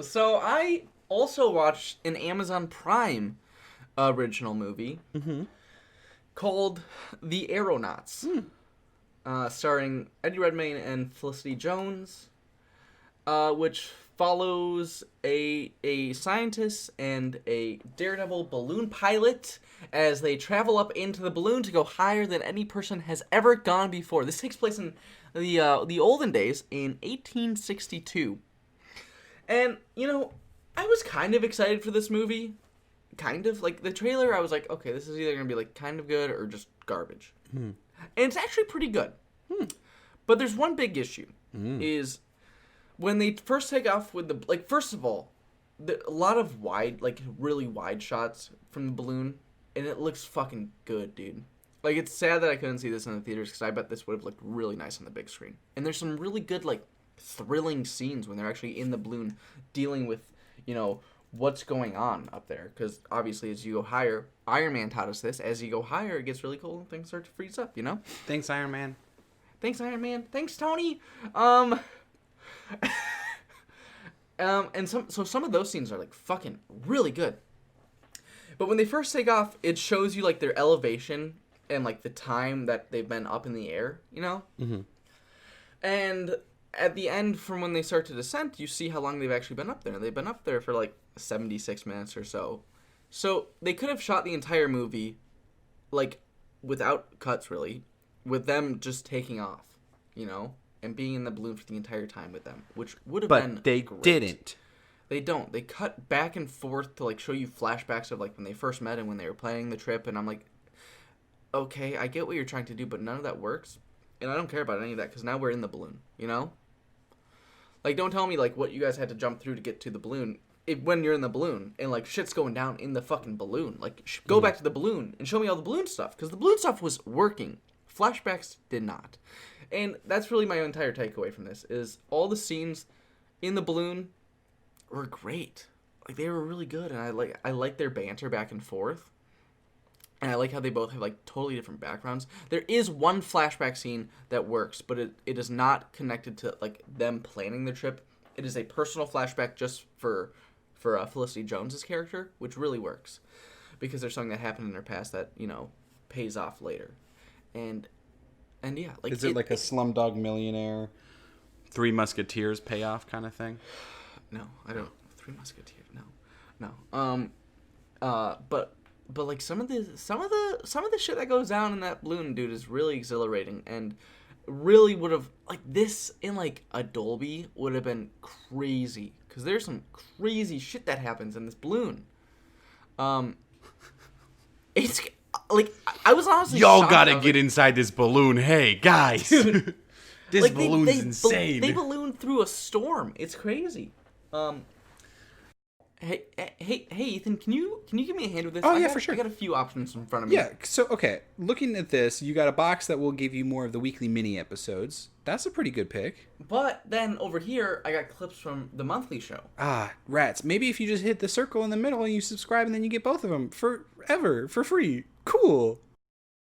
So I also watched an Amazon Prime original movie called The Aeronauts, starring Eddie Redmayne and Felicity Jones, which follows a scientist and a daredevil balloon pilot as they travel up into the balloon to go higher than any person has ever gone before. This takes place in the olden days in 1862. And, I was kind of excited for this movie. Kind of. Like, the trailer, I was like, okay, this is either going to be, like, kind of good or just garbage. And it's actually pretty good. But there's one big issue, is when they first take off with the... Like, first of all, a lot of wide, like, really wide shots from the balloon, and it looks fucking good, dude. Like, it's sad that I couldn't see this in the theaters, because I bet this would have looked really nice on the big screen. And there's some really good, like, thrilling scenes when they're actually in the balloon dealing with, what's going on up there. Because obviously, as you go higher, Iron Man taught us this, as you go higher, it gets really cool and things start to freeze up, Thanks, Iron Man. Thanks, Iron Man. Thanks, Tony. And some of those scenes are, like, fucking really good. But when they first take off, it shows you, like, their elevation and, like, the time that they've been up in the air, And at the end, from when they start to descent, you see how long they've actually been up there. They've been up there for, like, 76 minutes or so. So they could have shot the entire movie, like, without cuts, really, with them just taking off, and being in the balloon for the entire time with them, which would have been But they great. didn't. They don't. They cut back and forth to, like, show you flashbacks of, like, when they first met and when they were planning the trip, and I'm like, okay, I get what you're trying to do, but none of that works, and I don't care about any of that, because now we're in the balloon, Like, don't tell me, like, what you guys had to jump through to get to the balloon when you're in the balloon, and, like, shit's going down in the fucking balloon. Like, go back to the balloon and show me all the balloon stuff, because the balloon stuff was working. Flashbacks did not. And that's really my entire takeaway from this, is all the scenes in the balloon were great. Like, they were really good, and I like their banter back and forth. And I like how they both have, like, totally different backgrounds. There is one flashback scene that works, but it is not connected to, like, them planning the trip. It is a personal flashback just for Felicity Jones's character, which really works. Because there's something that happened in her past that, pays off later. And yeah. Like, is it like a Slumdog Millionaire, Three Musketeers payoff kind of thing? No, I don't. Three Musketeers, no. But like some of the shit that goes down in that balloon, dude, is really exhilarating, and really would have, like, this in, like, a Dolby would have been crazy, because there's some crazy shit that happens in this balloon. It's like, I was honestly y'all shocked. gotta get inside this balloon, hey guys. Dude, this like, balloon's insane. They ballooned through a storm. It's crazy. Hey, Ethan, can you give me a hand with this? Oh, yeah, for sure. I got a few options in front of me. Yeah, so, okay, looking at this, you got a box that will give you more of the weekly mini episodes. That's a pretty good pick. But then over here, I got clips from the monthly show. Ah, rats. Maybe if you just hit the circle in the middle and you subscribe and then you get both of them forever, for free. Cool.